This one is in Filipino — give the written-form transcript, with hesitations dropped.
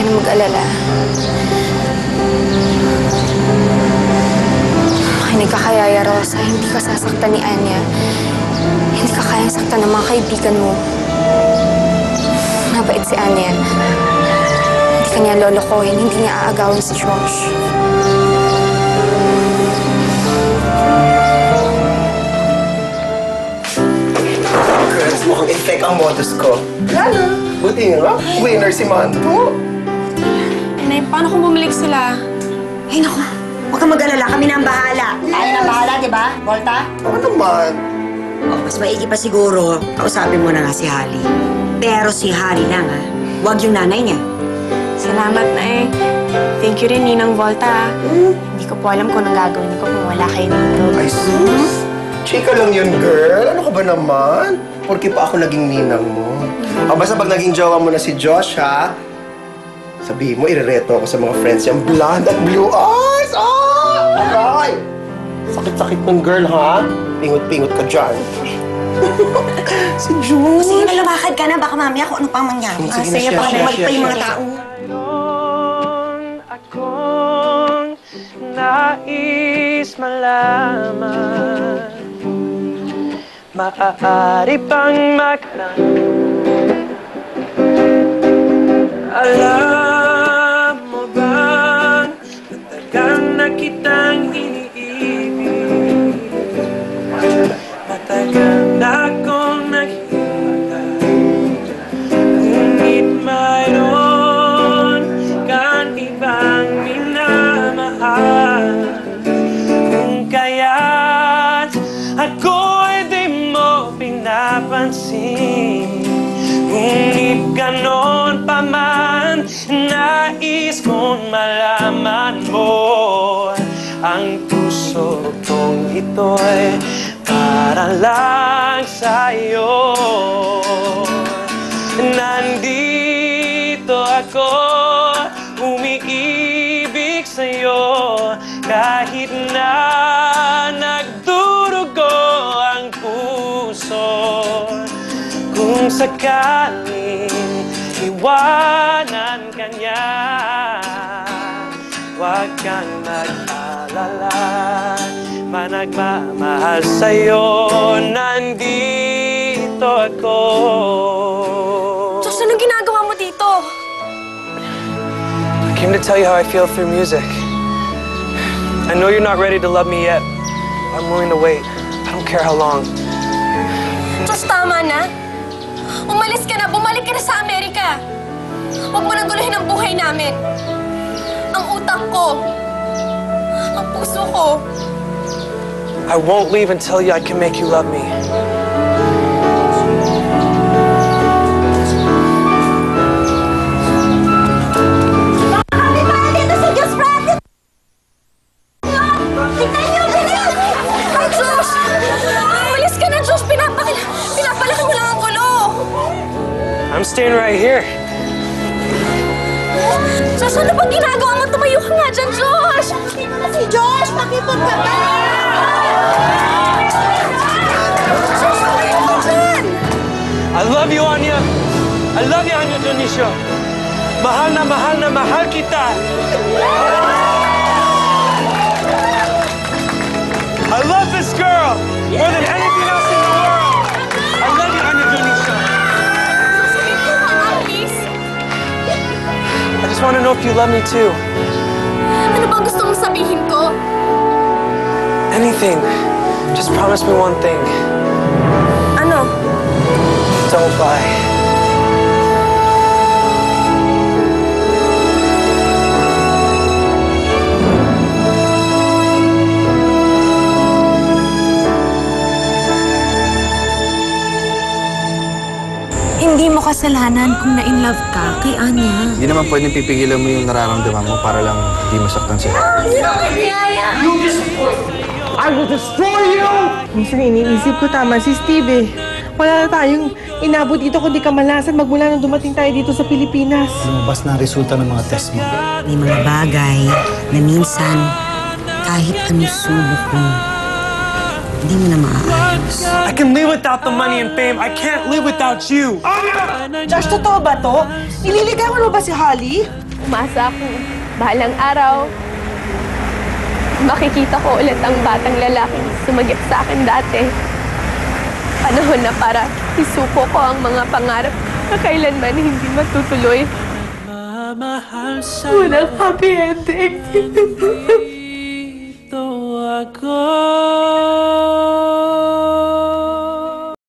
ka na mag-alala. Makinig ka kay Yaya Rosa, hindi ka sasaktan ni Anya. Hindi ka kayang saktan ng mga kaibigan mo. Mabait si Anya. Hindi ka niya lolokohin, hindi niya aagawin si Josh. Girls, mukhang effect ang modus ko. Lalo. Buti nga, winner si Manto. Nay, paano kung bumalik sila? Ay, naku. Huwag kang mag-alala. Kami na ang bahala. Tayo na ang bahala, di ba, Volta? Oo naman. Oh, mas maigi pa siguro. Kausapin mo na nga si Holly. Pero si Holly lang, ha? Huwag yung nanay niya. Salamat, Nay. Thank you rin, Ninang Volta. Hindi ko po alam kung anong gagawin ko kung wala kayo dito. Ay, sus. Chika lang yun, girl. Ano ka ba naman? Porque pa ako naging ninang mo. Basta pag naging jowa mo na si Josh, ha? Sabihin mo, irereto ako sa mga friends yung blonde at blue eyes. Aray! Sakit-sakit ng girl, ha? Pingot-pingot ka dyan. Si Josh. Sige na, lumakad ka na. Baka mamaya kung ano pang mangyari. Sige na, baka siya, bumalik pa yung mga siya. tao. Akong nais malaman, maaari bang alam mo bang matagal na kitang iniibig, matagal na akong naghihintay, ngunit mayroon kang ibang minamahal, kung kaya't ako'y di mo pinapansin. Ngunit ganon pa man, nais kong malaman mo, ang puso kong ito'y para lang sa'yo. Nandito ako, umiibig sa'yo, kahit na nagdurugo ang puso. Kung sakaling iwanan ka niya, huwag kang mag-alala, managmamahal sa'yo, nandito ako. Josh, anong ginagawa mo dito? I came to tell you how I feel through music. I know you're not ready to love me yet. I'm willing to wait. I don't care how long. Josh, tama na. Umalis ka na, bumalik ka na sa Amerika. Huwag mo nang guluhin ang buhay namin. Ang utak ko. Ang puso ko. I won't leave and tell you I can make you love me. I'm staying right here. Josh, ano bang ginagawa mo? Tumayo ka nga dyan, Josh! Sino na si Josh? Pakipag ka ba? Josh, tumayo ka dyan! I love you, Anya. I love you, Anya Dionisio. Mahal na mahal kita. I love this girl more than anything else in the world. I love you, Anya Dionisio. I just want to know if you love me too. Ano bang gusto mong sabihin ko? Anything. Just promise me one thing. Ano? Don't lie. Hindi mo kasalanan kung na-in-love ka kay Anya. Hindi naman pwedeng pipigilan mo yung nararamdaman mo para lang hindi masaktan siya. I will destroy you! Minsan iniisip ko tama si Steve eh. Wala na tayong inabot dito kundi kamalasan magmula nung dumating tayo dito sa Pilipinas. Lumabas na ang resulta ng mga test mo. May mga bagay na minsan kahit anong subok mo, hindi mo na maaayos. I can live without the money and fame. I can't live without you. Josh, totoo ba to? Nililigawan mo ba si Holly? Umasa akong bahalang araw, makikita ko ulit ang batang lalaking sumagip sa akin dati. Panahon na para isuko ko ang mga pangarap na kailanman hindi matutuloy. Walang happy ending. Ito ako.